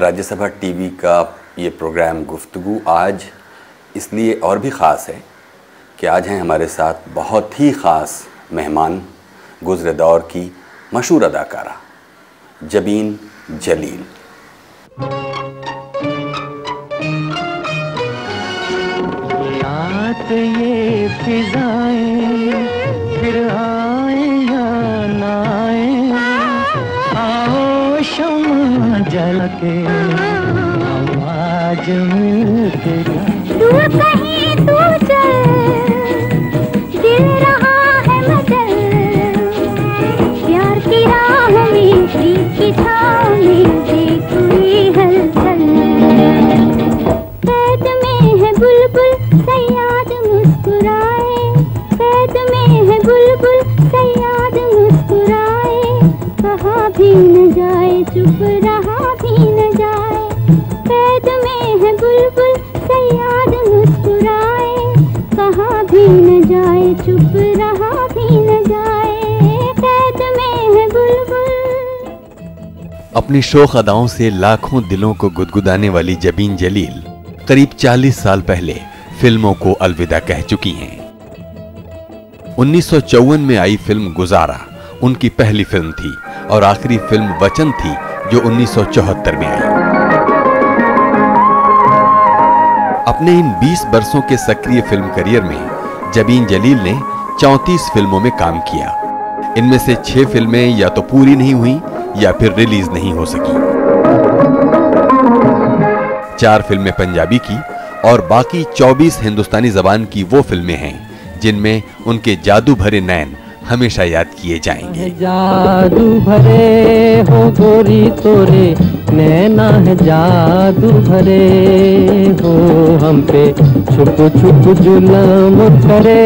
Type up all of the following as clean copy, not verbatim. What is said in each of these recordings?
Rajya Sabha TV का ये programme गुफ्तगू आज इसलिए और भी ख़ास है कि आज हैं हमारे साथ बहुत ही ख़ास मेहमान, गुज़रे दौर की मशहूर अदाकारा जबीन जलील। रात ये फिजाएं फिर आए या ना आए, आओ शम्मा जल के आवाज मिलके तू कहीं तू चल, दिल रहा है मचल, प्यार की राह में प्रीत की छाँव में देख कोई हलचल। कैद में है बुलबुल सयाद मुस्कुराए, कैद में है बुलबुल सयाद मुस्कुराए, कहा भी न जाए चुप रहा भी न जाए। कैद में है बुलबुल सयाद मुस्कुराए, कहा भी न जाए चुप रहा भी न जाए। कैद में है बुलबुल। अपनी शोख अदाओं से लाखों दिलों को गुदगुदाने वाली जबीन जलील करीब 40 साल पहले फिल्मों को अलविदा कह चुकी हैं। 1954 में आई फिल्म गुजारा उनकी पहली फिल्म थी और आखिरी फिल्म वचन थी जो 1974 में आई। अपने इन 20 बरसों के सक्रिय फिल्म करियर में जबीन जलील ने 34 फिल्मों में काम किया। इनमें से 6 फिल्में या तो पूरी नहीं हुई या फिर रिलीज नहीं हो सकी। 4 फिल्में पंजाबी की और बाकी 24 हिंदुस्तानी जबान की वो फिल्में हैं जिनमें उनके जादू भरे नैन हमेशा याद किए जाएंगे। जादू भरे हो गोरी तोरे नैना है, जादू भरे हो हम पे छुप छुप जुल्म करे,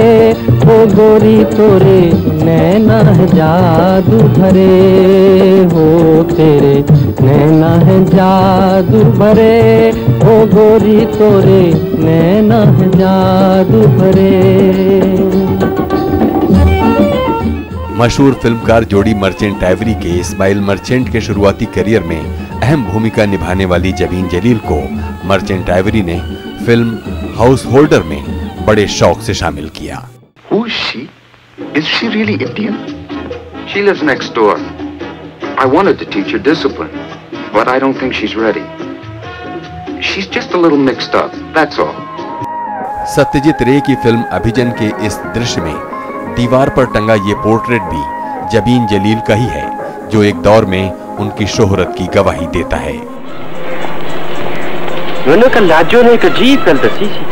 हो गोरी तोरे नैना है, जादू भरे हो तेरे नैना है, जादू भरे हो गोरी तोरे नैना है, जादू भरे। मशहूर फिल्मकार जोड़ी मर्चेंट आइवरी के इस्माइल मर्चेंट के शुरुआती करियर में अहम भूमिका निभाने वाली जबीन जलील को मर्चेंट आइवरी ने फिल्म हाउस होल्डर में बड़े शौक से शामिल किया। Who is she? Is she really Indian? She lives next door. I wanted to teach her discipline, but I don't think she's ready. She's just a little mixed up, that's all. Satyajit रे की film अभिजन के इस दृश्य में दीवार पर टंगा ये पोर्ट्रेट भी जबीन जलील का ही है, जो एक दौर में उनकी शोहरत की गवाही देता है। मैंने कल नाजो ने एक अजीब गल दसी सी,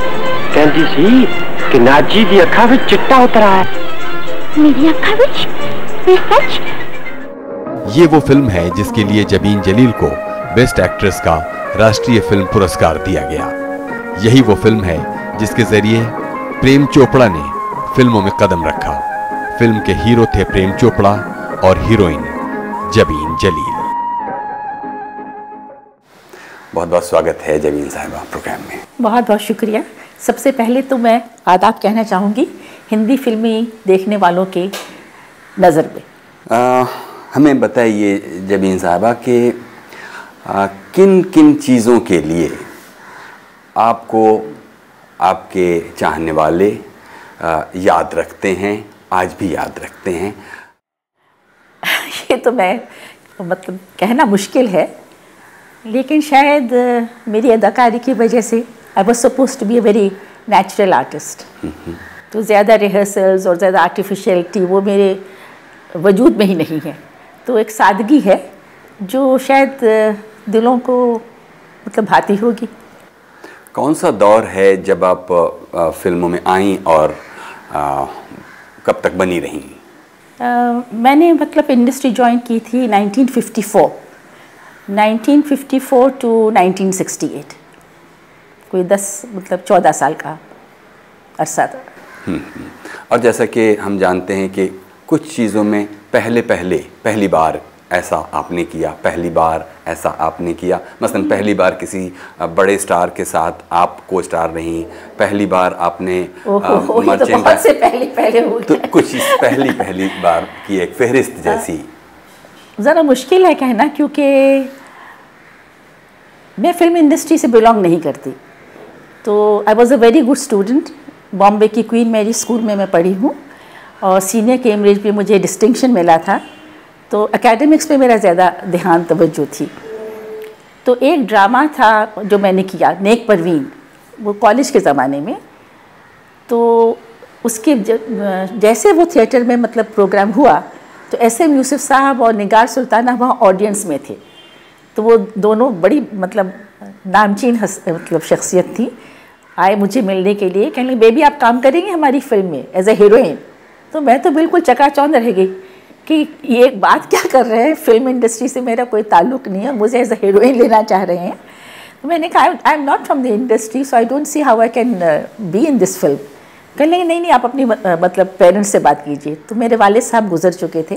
कहती सी कि नाजी दी अखा विच चिट्टा उतरा है। मेरी अखा विच? ये सच? ये वो फिल्म है जिसके लिए जबीन जलील को बेस्ट एक्ट्रेस का राष्ट्रीय फिल्म पुरस्कार दिया गया। यही वो फिल्म है जिसके जरिए प्रेम चोपड़ा ने फिल्मों में कदम रखा। फिल्म के हीरो थे प्रेम चोपड़ा और हीरोइन जबीन जलील। बहुत बहुत स्वागत है जबीन साहिबा प्रोग्राम में। बहुत बहुत शुक्रिया। सबसे पहले तो मैं आदाब कहना चाहूँगी हिंदी फिल्में देखने वालों के नज़र में। हमें बताइए जबीन साहिबा कि किन किन चीज़ों के लिए आपको आपके चाहने वाले याद रखते हैं, आज भी याद रखते हैं? ये तो मैं मतलब कहना मुश्किल है, लेकिन शायद मेरी अदाकारी की वजह से I was suppose to be a very natural artist, तो ज़्यादा रिहर्सल्स और ज़्यादा आर्टिफिशियलिटी वो मेरे वजूद में ही नहीं है। तो एक सादगी है जो शायद दिलों को मतलब भाती होगी। कौन सा दौर है जब आप फिल्मों में आईं और कब तक बनी रहीं? मैंने मतलब इंडस्ट्री ज्वाइन की थी 1954 टू 1968, कोई 14 साल का अरसा था। और जैसा कि हम जानते हैं कि कुछ चीज़ों में पहली बार ऐसा आपने किया, पहली बार ऐसा आपने किया, मसलन पहली बार किसी बड़े स्टार के साथ आप को स्टार रहीं, पहली बार आपने मर्चेंट, तो बहुत से पहले हो तो कुछ पहली बार की एक फहरिस्त जैसी। ज़रा मुश्किल है कहना, क्योंकि मैं फिल्म इंडस्ट्री से बिलोंग नहीं करती। तो I was a very good student. Bombay की क्वीन मैरी स्कूल में मैं पढ़ी हूँ और सीनियर कैम्ब्रिज पे मुझे डिस्टिंक्शन मिला था। तो एकेडमिक्स पे मेरा ज़्यादा ध्यान तवज्जो थी। तो एक ड्रामा था जो मैंने किया, नेक परवीन, वो कॉलेज के ज़माने में। तो उसके जैसे वो थिएटर में मतलब प्रोग्राम हुआ तो SM यूसुफ साहब और निगार सुल्ताना वहाँ ऑडियंस में थे। तो वो दोनों बड़ी मतलब नामचीन मतलब शख्सियत थी, आए मुझे मिलने के लिए, कहने लगे बेबी आप काम करेंगे हमारी फिल्म में एज ए हीरोइन। तो मैं तो बिल्कुल चकाचौंध रह गई कि ये एक बात क्या कर रहे हैं, फिल्म इंडस्ट्री से मेरा कोई ताल्लुक़ नहीं है, मुझे एज ए हीरोइन लेना चाह रहे हैं। तो मैंने कहा I am not from the industry so I don't see how I can be in this film. कहने लगे नहीं आप अपनी मतलब पेरेंट्स से बात कीजिए। तो मेरे वालिद साहब गुजर चुके थे,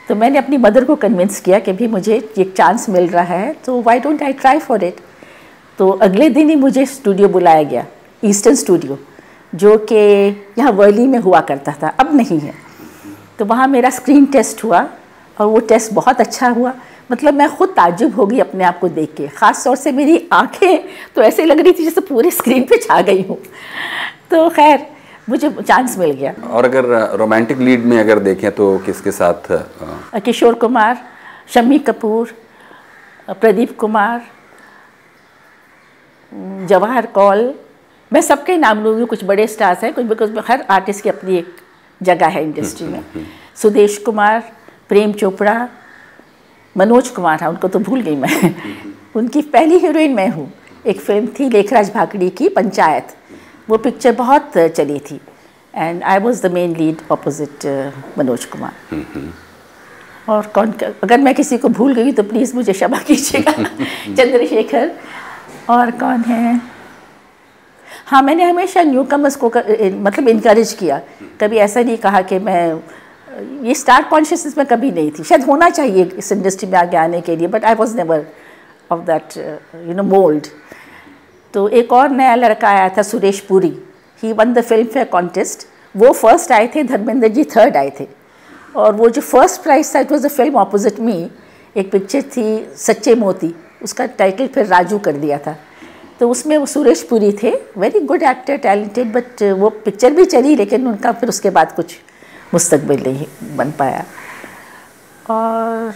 तो मैंने अपनी मदर को कन्विंस किया कि भी मुझे एक चांस मिल रहा है तो why don't I try for it. तो अगले दिन ही मुझे स्टूडियो बुलाया गया, ईस्टर्न स्टूडियो, जो कि यहाँ वर्ली में हुआ करता था, अब नहीं है। तो वहाँ मेरा स्क्रीन टेस्ट हुआ और वो टेस्ट बहुत अच्छा हुआ। मतलब मैं खुद ताज्जुब हो गई अपने आप को देख के, ख़ास तौर से मेरी आँखें तो ऐसे लग रही थी जैसे पूरे स्क्रीन पे छा गई हूँ। तो खैर मुझे चांस मिल गया। और अगर रोमांटिक लीड में अगर देखें तो किसके साथ? किशोर कुमार, शम्मी कपूर, प्रदीप कुमार, जवाहर कौल, मैं सबके नाम लूँगी। कुछ बड़े स्टार्स हैं, कुछ बिकॉज हर आर्टिस्ट की अपनी एक जगह है इंडस्ट्री में। सुदेश कुमार, प्रेम चोपड़ा, मनोज कुमार, हाँ उनको तो भूल गई मैं। उनकी पहली हीरोइन मैं हूँ। एक फिल्म थी लेखराज भाकड़ी की, पंचायत, वो पिक्चर बहुत चली थी and I was the main lead opposite Manoj Kumar. और कौन, अगर मैं किसी को भूल गई तो प्लीज़ मुझे क्षमा कीजिएगा। चंद्रशेखर, और कौन है? हाँ, मैंने हमेशा न्यू कमर्स को मतलब इनकरेज किया, कभी ऐसा नहीं कहा कि मैं ये स्टार कॉन्शियसनेस में कभी नहीं थी। शायद होना चाहिए इस इंडस्ट्री में आगे आने के लिए, but I was never of that mould. तो एक और नया लड़का आया था, Suresh Puri, he won the Filmfare contest. वो फर्स्ट आए थे, धर्मेंद्र जी थर्ड आए थे। और वो जो फर्स्ट प्राइज था, it was the film opposite me, एक पिक्चर थी सच्चे मोती, उसका टाइटल फिर राजू कर दिया था। तो उसमें वो सुरेश पुरी थे, very good actor, talented, but वो पिक्चर भी चली लेकिन उनका फिर उसके बाद कुछ मुस्तकबिल नहीं बन पाया। और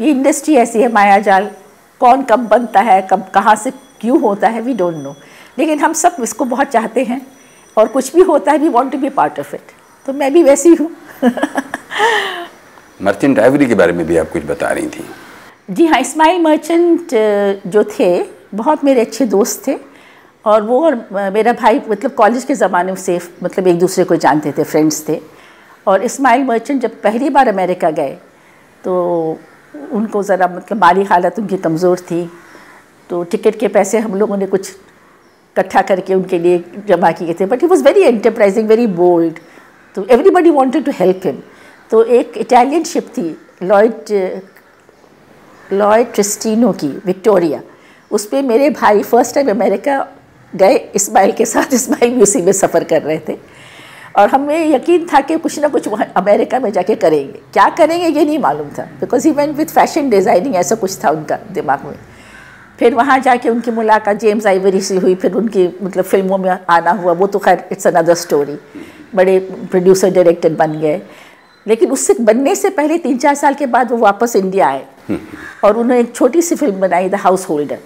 ये इंडस्ट्री ऐसी है, माया जाल, कौन कब बनता है, कब कहाँ से क्यों होता है, वी डोंट नो। लेकिन हम सब इसको बहुत चाहते हैं और कुछ भी होता है we want to be part of it. तो मैं भी वैसी हूँ। मर्चेंट आइवरी के बारे में भी आप कुछ बता रही थी। जी हाँ, इस्माइल मर्चेंट जो थे बहुत मेरे अच्छे दोस्त थे, और वो और मेरा भाई मतलब कॉलेज के ज़माने से मतलब एक दूसरे को जानते थे, फ्रेंड्स थे। और इस्माइल मर्चेंट जब पहली बार अमेरिका गए तो उनको ज़रा मतलब माली हालत उनकी कमज़ोर थी, तो टिकट के पैसे हम लोगों ने कुछ इकट्ठा करके उनके लिए जमा किए थे। But he was very enterprising, very bold, तो everybody wanted to help him. तो एक इटालियन शिप थी लॉयड ट्रिस्टिनो की, विक्टोरिया, उस पर मेरे भाई फर्स्ट टाइम अमेरिका गए इस्माइल के साथ। इस्माइल भी उसी में सफ़र कर रहे थे और हमें यकीन था कि कुछ ना कुछ वहाँ अमेरिका में जाके करेंगे। क्या करेंगे ये नहीं मालूम था, because he went with fashion designing, ऐसा कुछ था उनका दिमाग में। फिर वहाँ जाके उनकी मुलाकात जेम्स आइवरी से हुई, फिर उनकी मतलब फिल्मों में आना हुआ, वो तो खैर इट्स अनदर स्टोरी, बड़े प्रोड्यूसर डायरेक्टर बन गए। लेकिन उससे बनने से पहले 3-4 साल के बाद वो वापस इंडिया आए और उन्होंने एक छोटी सी फिल्म बनाई, द हाउस होल्डर।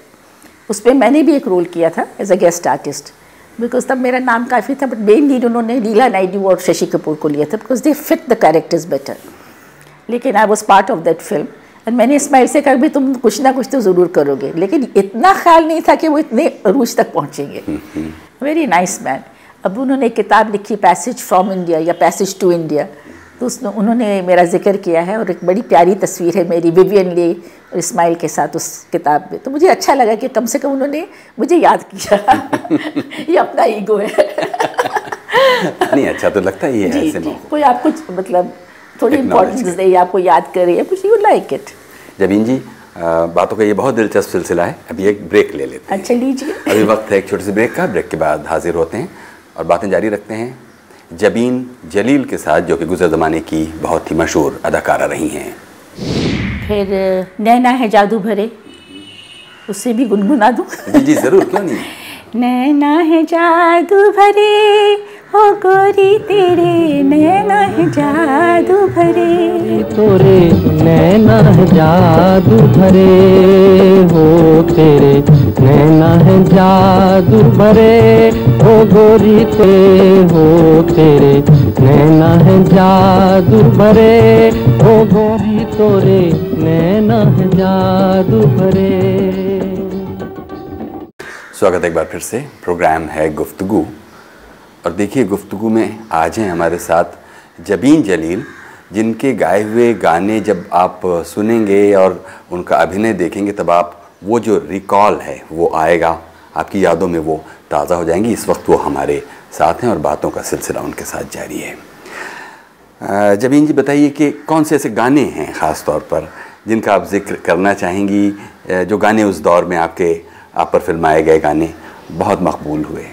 उस पर मैंने भी एक रोल किया था as a guest artist, because तब मेरा नाम काफ़ी था, बट मेन लीड उन्होंने लीला नायडू और शशि कपूर को लिया था, because they fit the characters better. लेकिन I was part of that film and मैंने इस्माइल से कहा भी तुम कुछ ना कुछ तो ज़रूर करोगे, लेकिन इतना ख्याल नहीं था कि वो इतने अरूज तक पहुँचेंगे। Very nice man. अब उन्होंने एक किताब लिखी, पैसेज फ्रॉम इंडिया या पैसेज टू इंडिया, तो उसमें उन्होंने मेरा जिक्र किया है और एक बड़ी प्यारी तस्वीर है मेरी विवियन ले और इस्माइल के साथ उस किताब में। तो मुझे अच्छा लगा कि कम से कम उन्होंने मुझे याद किया। ये अपना ईगो है। नहीं, अच्छा तो लगता है ये ऐसे में कोई आपको मतलब थोड़ी इम्पोर्टेंस दे, आपको याद करे या कुछ, यू लाइक इट। जबीन जी, बातों का ये बहुत दिलचस्प सिलसिला है, अभी एक ब्रेक ले लेते हैं। अच्छा लीजिए। अभी वक्त है एक छोटे से ब्रेक का। ब्रेक के बाद हाजिर होते हैं और बातें जारी रखते हैं जबीन जलील के साथ, जो कि गुज़र ज़माने की बहुत ही मशहूर अदाकारा रही हैं। फिर नैना है जादू भरे, उससे भी गुनगुना दूँ? जी जी ज़रूर, क्यों नहीं। नैना है जादू भरे हो गोरी तेरे, नैना है जादू भरे, तोरे नैना है जादू भरे हो तेरे, नैना है जादू भरे हो गोरी तेरे, हो तेरे नैना है जादू भरे हो गोरी तोरे, नैना है जादू भरे। स्वागत है एक बार फिर से। प्रोग्राम है गुफ्तगू, और देखिए गुफ्तगू में आज हैं हमारे साथ जबीन जलील, जिनके गाए हुए गाने जब आप सुनेंगे और उनका अभिनय देखेंगे तब आप वो जो रिकॉल है वो आएगा, आपकी यादों में वो ताज़ा हो जाएंगी। इस वक्त वो हमारे साथ हैं और बातों का सिलसिला उनके साथ जारी है। जबीन जी बताइए कि कौन से ऐसे गाने हैं ख़ास तौर पर जिनका आप जिक्र करना चाहेंगी, जो गाने उस दौर में आप पर फिल्माए गए गाने बहुत मकबूल हुए?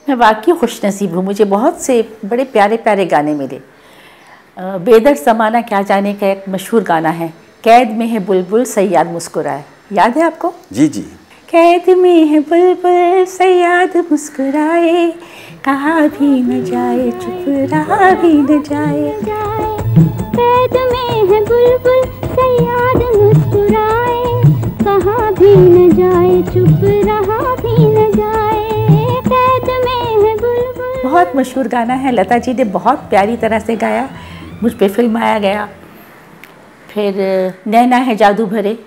मैं वाकई खुशनसीब हूँ, मुझे बहुत से बड़े प्यारे प्यारे गाने मिले। बेदर ज़माना क्या जाने का एक मशहूर गाना है, कैद में है बुलबुल सयाद मुस्कुराए, याद है आपको? जी जी। कैद में है बुलबुल सयाद मुस्कुराए, कहा भी न जाए चुप रहा भी न जाए। कैद में है बुलबुल सयाद मुस्कुराए, कहा भी न जाए चुप रहा भी न जाए। कैद में है बुलबुल। बहुत मशहूर गाना है, लता जी ने बहुत प्यारी तरह से गाया, मुझ पे फिल्माया गया। फिर नैना है जादू भरे,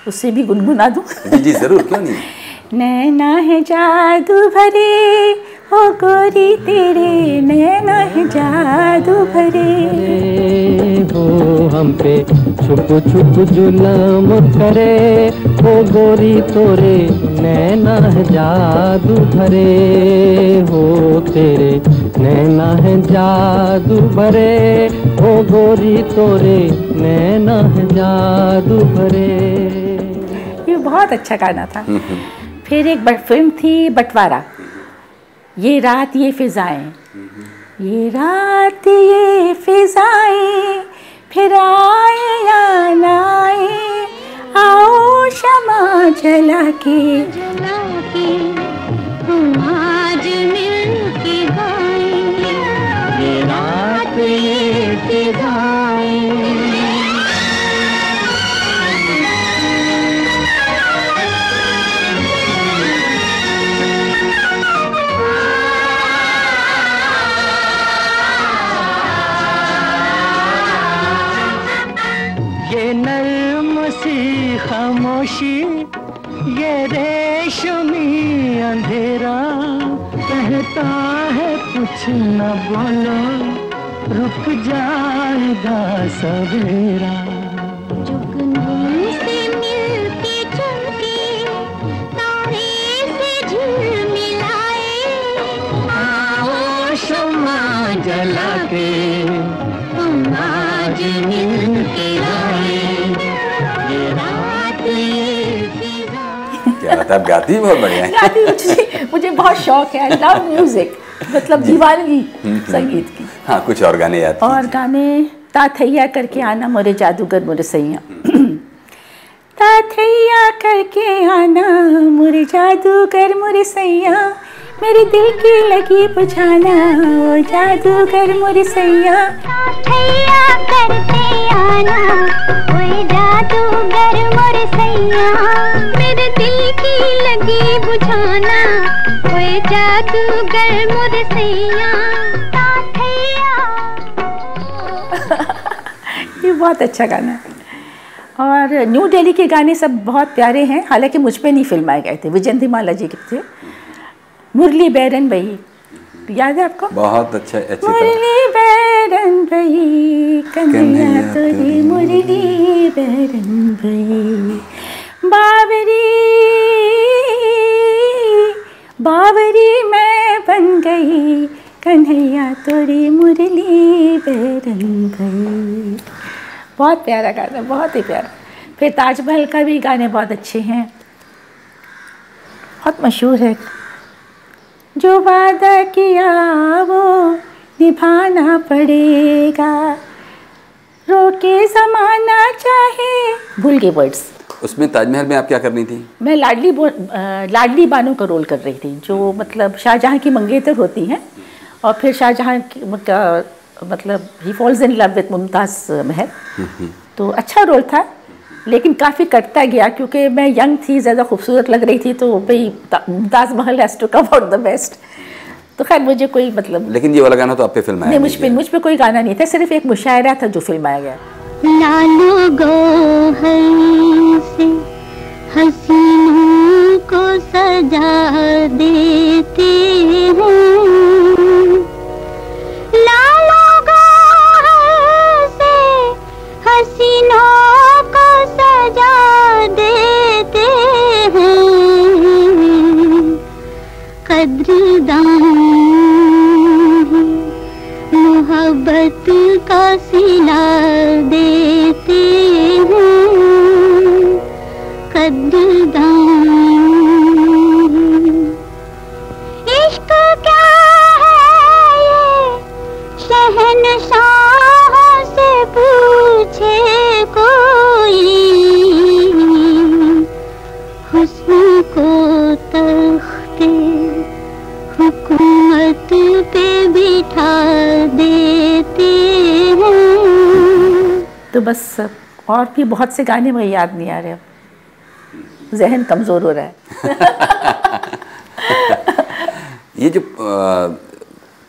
उससे भी गुनगुना दूँ? जी जी ज़रूर, क्यों नहीं। नैना है जादू भरे हो गोरी तेरे, नैना है जादू भरे हो हम पे छुप छुप जुल्म करे, हो गोरी तोरे नैना है जादू भरे हो तेरे, नैना है जादू भरे हो गोरी तोरे, नैना है जादू भरे। ये बहुत अच्छा गाना था। फिर एक फिल्म थी बंटवारा, ये रात ये फिजाएं, ये रात ये फिजाएं फिर आए या ना आए, आओ शमा जला के हम आज मिल के गाएं, ये रात ये फिजाएं। खामोशी ये रेशमी अंधेरा, कहता है कुछ न बोलो रुक जाएगा सवेरा। जुगनू से मिलके चमके तारे से झिलमिलाए, आओ शम्मा जला के हम आज मिल के गाएं, ये रात ये फिजाएं। क्या बात है, आप गाती बहुत बढ़िया है। गाती मुझे बहुत शौक है, आई लव म्यूजिक, मतलब दीवानगी संगीत की। हाँ, कुछ और गाने याद और कीजिए। गाने ताथैया करके आना मोरे जादूगर मोरे सैया, ताथैया करके आना मोरे जादूगर मोरे सैया, मेरे दिल की लगी बुझाना ओ जादूगर मोरे सैया। ताथैया करके आना ओए जादूगर मोरे सैया, मेरे दिल की लगी बुझाना ओए जादूगर मोरे सैया। ताथैया। ये बहुत अच्छा गाना है। और न्यू दिल्ली के गाने सब बहुत प्यारे हैं, हालांकि मुझ पे नहीं फिल्माए गए थे, विजयंतीमाला जी के थे। मुरली बैरन भई, याद है आपको? बहुत अच्छी तरह। मुरली बैरन भई कन्हैया तोरी मुरली बैरन भई, बावरी बावरी मैं बन गई कन्हैया तोरी मुरली बैरन भई। बहुत प्यारा गाना, बहुत ही प्यारा। फिर ताजमहल का भी गाने बहुत अच्छे हैं, बहुत मशहूर है। जो वादा किया वो निभाना पड़ेगा, रोके ज़माना चाहे, भूल गए वर्ड्स। उसमें ताजमहल में आप क्या कर रही थी? मैं लाडली बानो का रोल कर रही थी, जो मतलब शाहजहां की मंगेतर होती हैं और फिर शाहजहां का मतलब he falls in love with Mumtaz Mahal. तो अच्छा रोल था, लेकिन काफ़ी कटता गया क्योंकि मैं यंग थी, ज़्यादा खूबसूरत लग रही थी, तो भाई Mumtaz Mahal has to come out the best. तो खैर मुझे कोई मतलब, लेकिन ये वाला गाना तो आप पे फिल्म आया नहीं, मुझ पे कोई गाना नहीं था, सिर्फ एक मुशायरा था जो फिल्माया गया। लालो गौहर से हसीनों को सजा देते हैं, लालो गौहर से हसीनों को सजा देते हैं, कद्रदान मोहब्बत का सिला देते हैं, कद्रदान। इश्क क्या है ये शहंशाहों से पूछे कोई, हुस्न को तख्ते हुकूमत पे बिठा देते हैं। तो बस और भी बहुत से गाने मुझे याद नहीं आ रहे, जहन कमज़ोर हो रहा है। ये जो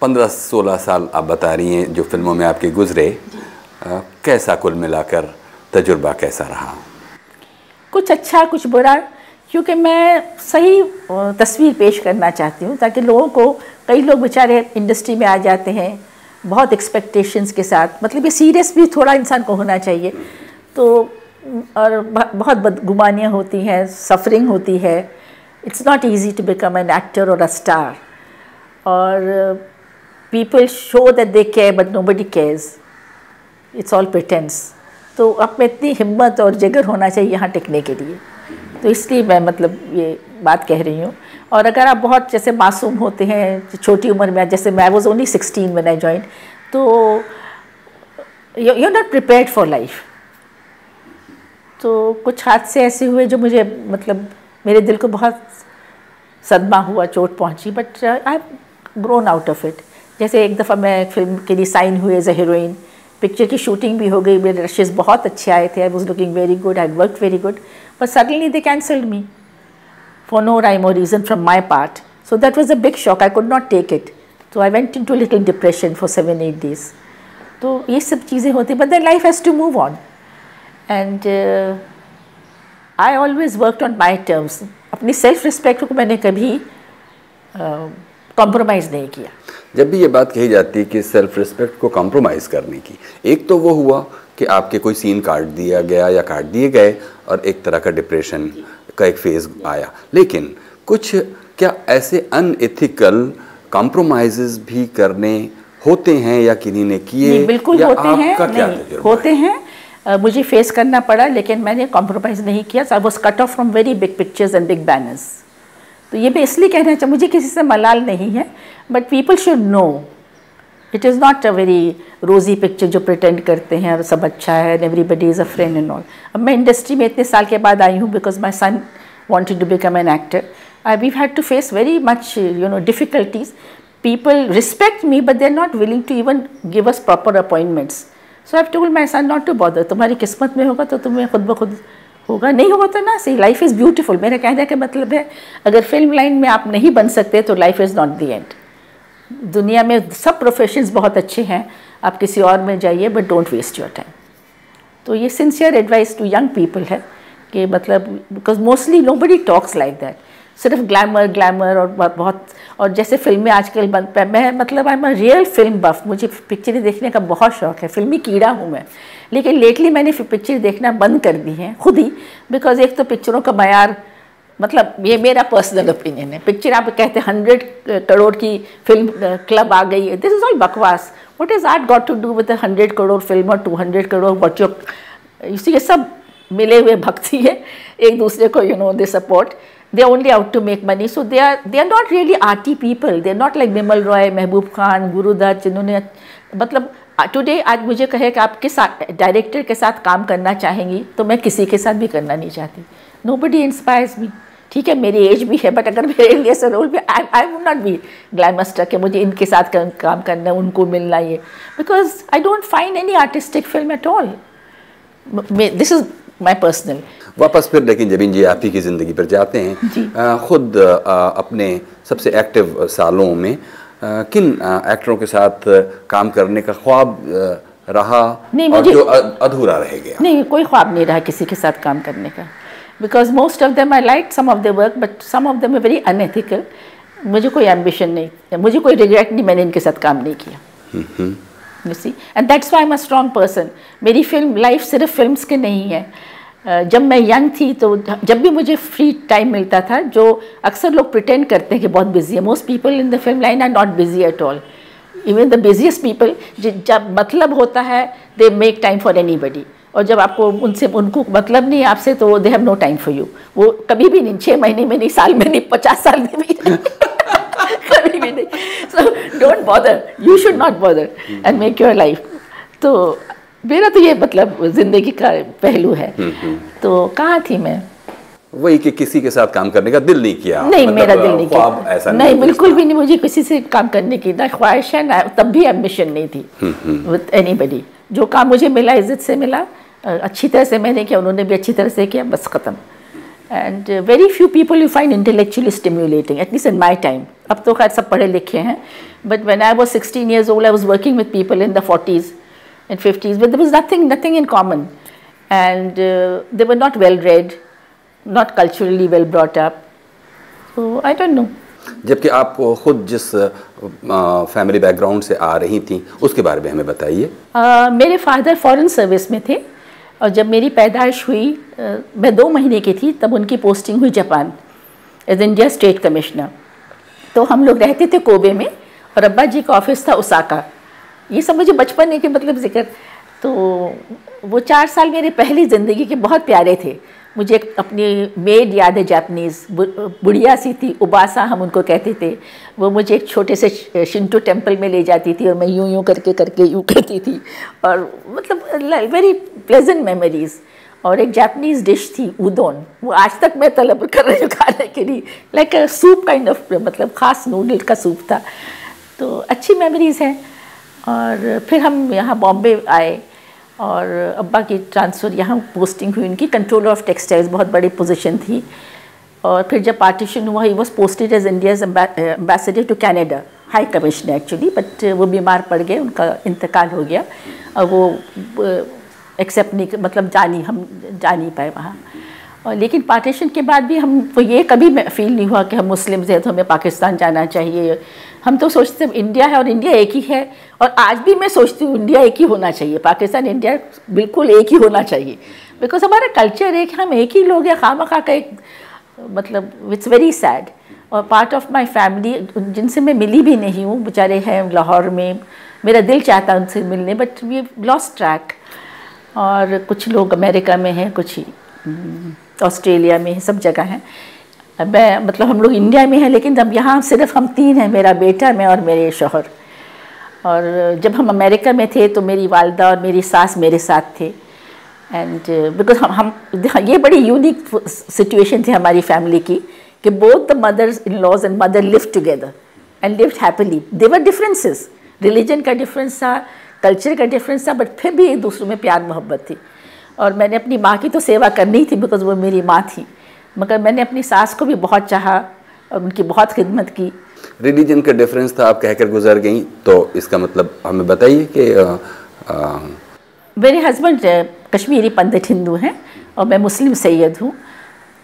15-16 साल आप बता रही हैं जो फिल्मों में आपके गुजरे, कैसा कुल मिलाकर तजुर्बा कैसा रहा? कुछ अच्छा कुछ बुरा, क्योंकि मैं सही तस्वीर पेश करना चाहती हूँ ताकि लोगों को, कई लोग बेचारे इंडस्ट्री में आ जाते हैं बहुत एक्सपेक्टेशंस के साथ, मतलब ये सीरियस भी थोड़ा इंसान को होना चाहिए, तो और बहुत बदगुमानियाँ होती हैं, सफरिंग होती है, it's not easy to become an actor और अ स्टार, और people show that they care but nobody cares, it's all pretence. तो अब में इतनी हिम्मत और जिगर होना चाहिए यहाँ टिकने के लिए, तो इसलिए मैं मतलब ये बात कह रही हूँ। और अगर आप बहुत जैसे मासूम होते हैं छोटी उम्र में, जैसे मैं was only 16 when I joined, तो you are not prepared for life. तो कुछ हादसे ऐसे हुए जो मुझे मतलब मेरे दिल को बहुत सदमा हुआ, चोट पहुँची, but I have grown out of it. जैसे एक दफ़ा मैं फिल्म के लिए साइन हुई एज ए हीरोइन, पिक्चर की शूटिंग भी हो गई, मेरे रशेस बहुत अच्छे आए थे, I was looking very good, I work very good, but suddenly they cancelled me for no rhyme or reason from my part. So that was a big shock. I could not take it. So I went into a little depression for 7-8 days. तो ये सब चीज़ें होती, but then life has to move on. And I always worked on my terms. अपनी self respect को मैंने कभी compromise नहीं किया। जब भी ये बात कही जाती है कि सेल्फ रिस्पेक्ट को कॉम्प्रोमाइज़ करने की, एक तो वो हुआ कि आपके कोई सीन काट दिया गया या काट दिए गए और एक तरह का डिप्रेशन का एक फेज़ आया, लेकिन कुछ क्या ऐसे अनएथिकल कॉम्प्रोमाइज़ेस भी करने होते हैं या किन्हीं ने किए? बिल्कुल होते हैं, नहीं होते हैं, मुझे फेस करना पड़ा, लेकिन मैंने कॉम्प्रोमाइज़ नहीं किया। I was cut off from very big pictures and big banners. तो ये मैं इसलिए कहना चाहूँ, मुझे किसी से मलाल नहीं है, but people should know it is not a very रोज़ी पिक्चर जो प्रिटेंड करते हैं और सब अच्छा है and everybody is a friend and all. अब मैं इंडस्ट्री में इतने साल के बाद आई हूँ because my son wanted to become an actor. We've had to face very much, difficulties. People respect me, but they're not willing to even give us proper appointments. So I've told my son not to bother. तुम्हारी किस्मत में होगा तो तुम्हें खुद ब खुद होगा, नहीं होगा तो ना सही। Life is beautiful. मेरा कहने का मतलब है, अगर फिल्म लाइन में आप नहीं बन सकते तो life is not the end. दुनिया में सब प्रोफेशंस बहुत अच्छे हैं, आप किसी और में जाइए, but don't waste your time. तो ये sincere advice to young people है कि मतलब because mostly nobody talks like that, सिर्फ ग्लैमर और बहुत, और जैसे फिल्में आजकल मैं मतलब I am a real film buff, मुझे पिक्चरें देखने का बहुत शौक है, फिल्मी कीड़ा हूँ मैं। लेकिन लेटली मैंने पिक्चर देखना बंद कर दी है खुद ही, बिकॉज एक तो पिक्चरों का मयार, मतलब ये मेरा पर्सनल ओपिनियन है, पिक्चर आप कहते हैं 100 करोड़ की फिल्म क्लब आ गई है, दिस इज़ ऑल बकवास। What is art got to do with 100 crore film और 200 करोड़ व्हाट यू, ये सब मिले हुए भक्ति है एक दूसरे को, they support, they are only out to make money, so they are not really arty people, they are not like Bimal Roy, Mehboob Khan, Gurudatt, जिन्होंने मतलब टुडे आज मुझे कहे कि आपके साथ डायरेक्टर के साथ काम करना चाहेंगी तो मैं किसी के साथ भी करना नहीं चाहती. नोबडी इंस्पायर्स मी. ठीक है मेरी एज भी है, बट अगर मेरे लिए ऐसा रोल भी आई वुड नॉट बी ग्लैमस्टर कि मुझे इनके साथ काम करना है, उनको मिलना ये, because I don't find any artistic film at all. This is my personal. वापस फिर लेकिन जबीन जी आप ही की ज़िंदगी पर जाते हैं. खुद अपने सबसे एक्टिव सालों में किन एक्टरों के साथ काम करने का ख्वाब रहा नहीं, और जो अधूरा रह गया? नहीं, कोई ख्वाब नहीं रहा किसी के साथ काम करने का, because most of them I like some of the work, but some of them are very unethical. मुझे कोई एम्बिशन नहीं, मुझे कोई रिग्रेट नहीं मैंने इनके साथ काम नहीं किया. You see, and that's why I'm a strong person. मेरी फिल्म लाइफ सिर्फ फिल्म्स के नहीं है. जब मैं यंग थी तो जब भी मुझे फ्री टाइम मिलता था, जो अक्सर लोग प्रिटेंड करते हैं कि बहुत बिजी है, most people in the film line are not busy at all. Even the busiest people, जब मतलब होता है they make time for anybody, और जब आपको उनको मतलब नहीं आपसे तो they have no time for you. वो कभी भी नहीं, 6 महीने में नहीं, साल में नहीं, 50 साल में भी नहीं. कभी भी नहीं. So don't bother. You should not bother and make your life. तो मेरा तो ये मतलब जिंदगी का पहलू है. तो कहाँ थी मैं? वही कि किसी के साथ काम करने का दिल नहीं किया. नहीं, मतलब मेरा दिल नहीं किया. ऐसा नहीं, बिल्कुल भी नहीं. मुझे किसी से काम करने की ना ख्वाहिश है ना तब भी एम्बिशन नहीं थी विथ एनीबडी. जो काम मुझे मिला इज्जत से मिला, अच्छी तरह से मैंने किया, उन्होंने भी अच्छी तरह से किया, बस ख़त्म. And very few people you find intellectually stimulating, at least in my time. अब तो खैर सब पढ़े लिखे हैं, but when I was 16 years old, I was working with people in the 40s and 50s, but there was nothing in common, and they were not well read, not culturally well brought up, so I don't know. जबकि आप खुद जिस family background से आ रही थी उसके बारे में हमें बताइए. मेरे फादर फॉरेन सर्विस में थे, और जब मेरी पैदाइश हुई मैं 2 महीने की थी, तब उनकी पोस्टिंग हुई Japan as India state commissioner. तो हम लोग रहते थे कोबे में, और अब्बा जी का ऑफिस था ओसाका. ये सब मुझे बचपन के मतलब जिक्र. तो वो 4 साल मेरे पहली ज़िंदगी के बहुत प्यारे थे. मुझे एक अपनी मेड याद है, जापानीज़ बुढ़िया सी थी, उबासा हम उनको कहते थे. वो मुझे एक छोटे से शिंटो टेम्पल में ले जाती थी, और मैं यूं करके यूं करती थी, और मतलब वेरी प्लेजेंट मेमोरीज़. और एक जापानीज़ डिश थी उदोन, वो आज तक मैं तलब कर रही हूँ खाने के लिए, like a soup kind of, मतलब ख़ास नूडल का सूप था. तो अच्छी मेमोरीज़ हैं. और फिर हम यहाँ बॉम्बे आए, और अब्बा की ट्रांसफ़र यहाँ पोस्टिंग हुई. उनकी कंट्रोलर ऑफ टेक्सटाइल्स, बहुत बड़ी पोजीशन थी. और फिर जब पार्टीशन हुआ, he was posted as India's ambassador to Canada, high commissioner actually, but वो बीमार पड़ गए, उनका इंतकाल हो गया, और वो एक्सेप्ट नहीं, मतलब हम जा नहीं पाए वहाँ. और लेकिन पार्टीशन के बाद भी हमको ये कभी फील नहीं हुआ कि हम मुस्लिम्स हैं तो हमें पाकिस्तान जाना चाहिए. हम तो सोचते हैं इंडिया है और इंडिया एक ही है, और आज भी मैं सोचती हूँ इंडिया एक ही होना चाहिए, पाकिस्तान इंडिया बिल्कुल एक ही होना चाहिए, बिकॉज हमारा कल्चर एक, हम एक ही लोग हैं. खामखा का एक मतलब इट्स वेरी सैड. और पार्ट ऑफ माई फैमिली जिनसे मैं मिली भी नहीं हूँ, बेचारे हैं लाहौर में, मेरा दिल चाहता उनसे मिलने, बट वी लॉस्ट ट्रैक. और कुछ लोग अमेरिका में हैं, कुछ ऑस्ट्रेलिया में, सब जगह हैं. मैं मतलब हम लोग इंडिया में हैं, लेकिन अब यहाँ सिर्फ हम 3 हैं, मेरा बेटा, मैं और मेरे शौहर. और जब हम अमेरिका में थे तो मेरी वालदा और मेरी सास मेरे साथ थे. एंड बिकॉज हम ये बड़ी यूनिक सिचुएशन थी हमारी फैमिली की, कि both the mothers in laws and mother live together and lived happily. There were differences, religion का डिफरेंस था, कल्चर का डिफरेंस था, बट फिर भी एक दूसरे में प्यार मोहब्बत थी. और मैंने अपनी माँ की तो सेवा करनी थी, बिकॉज वो मेरी माँ थी, मगर मैंने अपनी सास को भी बहुत चाहा और उनकी बहुत खिदमत की. रिलीजन का डिफरेंस था, आप कहकर गुजर गई, तो इसका मतलब हमें बताइए कि मेरे हस्बैंड कश्मीरी पंडित हिंदू हैं और मैं मुस्लिम सैयद हूँ.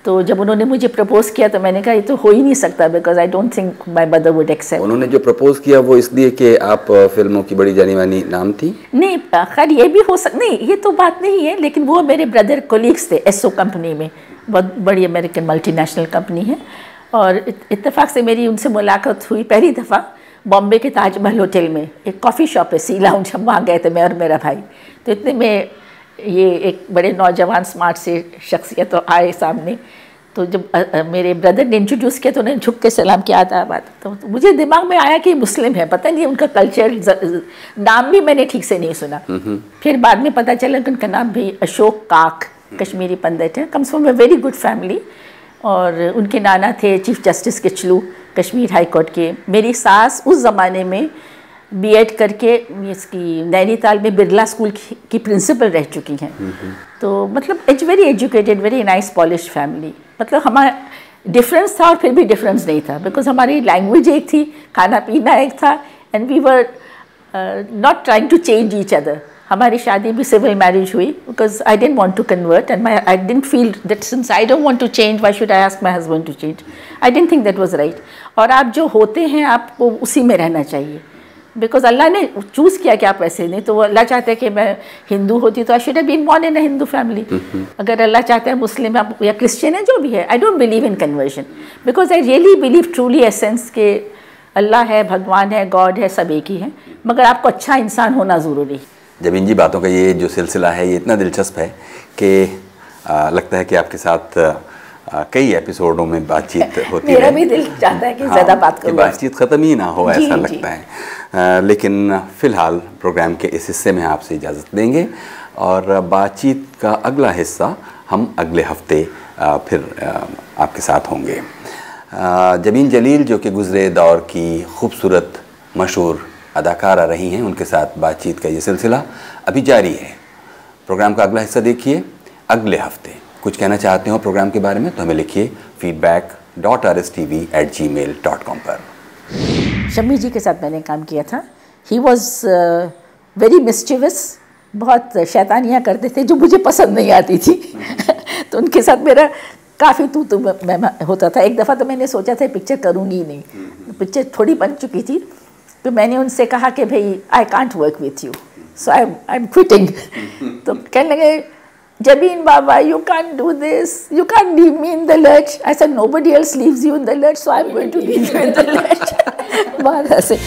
तो जब उन्होंने मुझे प्रपोज किया तो मैंने कहा ये तो हो ही नहीं सकता, because I don't think my mother would accept. उन्होंने जो प्रपोज किया वो इसलिए कि आप फिल्मों की बड़ी जानी मानी नाम थी? नहीं, खैर ये भी हो नहीं, ये तो बात नहीं है, लेकिन वो मेरे ब्रदर कोलीग्स थे एसओ कंपनी में, बहुत बड़ी अमेरिकन मल्टीनेशनल कंपनी है. और इत्तेफाक से मेरी उनसे मुलाकात हुई पहली दफ़ा बॉम्बे के ताजमहल होटल में, एक कॉफ़ी शॉप है सी लाउंज, हम वहाँ गए थे मैं और मेरा भाई. तो इतने में ये एक बड़े नौजवान स्मार्ट से शख्सियत तो आए सामने, तो जब मेरे ब्रदर ने इंट्रोड्यूस किया तो उन्होंने झुक के सलाम किया था बात, तो मुझे दिमाग में आया कि मुस्लिम है, पता नहीं उनका कल्चर, नाम भी मैंने ठीक से नहीं सुना। फिर बाद में पता चला कि उनका नाम भी अशोक काक कश्मीरी पंडित है, comes from a very good family. और उनके नाना थे chief justice Kitchlu Kashmir high court के। मेरी सास उस ज़माने में बीएड करके इसकी नैनीताल में बिरला स्कूल की प्रिंसिपल रह चुकी हैं। तो मतलब it's very educated, very nice polish family. मतलब हमारा डिफरेंस था और फिर भी डिफरेंस नहीं था, बिकॉज हमारी लैंग्वेज एक थी, खाना पीना एक था, and we were not trying to change each other. हमारी शादी भी सिविल मैरिज हुई because I didn't want to convert and I didn't feel that since I don't want to change why should I ask my husband to change. I didn't think that was right. और आप जो होते हैं आपको उसी में रहना चाहिए, बिकॉज अल्लाह ने चूज़ किया कि आप वैसे, नहीं तो वो अल्लाह चाहते हैं कि मैं हिंदू होती तो I should have been born in a Hindu family. अगर अल्लाह चाहता है मुस्लिम या क्रिश्चियन है, जो भी है, I don't believe in conversion, because I really believe truly essence के अल्लाह है, भगवान है, गॉड है, सब एक ही है, मगर आपको अच्छा इंसान होना ज़रूरी है। जबीन जी, बातों का ये जो सिलसिला है ये इतना दिलचस्प है कि लगता है कि आपके साथ कई एपिसोडों में बातचीत होती है। मेरा भी दिल चाहता है कि ज़्यादा बात करूं, बातचीत ख़त्म ही ना हो, ऐसा लगता है। लेकिन फ़िलहाल प्रोग्राम के इस हिस्से में आपसे इजाज़त लेंगे और बातचीत का अगला हिस्सा हम अगले हफ्ते फिर आपके साथ होंगे। जबीन जलील जो कि गुज़रे दौर की खूबसूरत मशहूर अदाकारा रही हैं, उनके साथ बातचीत का ये सिलसिला अभी जारी है। प्रोग्राम का अगला हिस्सा देखिए अगले हफ्ते। कुछ कहना चाहते हो प्रोग्राम के बारे में तो हमें लिखिए feedback.rstv@gmail.com पर। शम्मी जी के साथ मैंने काम किया था। ही वॉज वेरी मिस्चिवस, बहुत शैतानियाँ करते थे जो मुझे पसंद नहीं आती थी तो उनके साथ मेरा काफ़ी तू मैं होता था। एक दफ़ा तो मैंने सोचा था पिक्चर करूँगी ही नहीं, पिक्चर थोड़ी बन चुकी थी, तो मैंने उनसे कहा कि भाई I can't work with you, so I am quitting. तो कहने लगे, Jabin Baba, you can't do this. You can't leave me in the lurch. I said, nobody else leaves you in the lurch, so I'm going to leave you in the lurch. बहुत हंसे।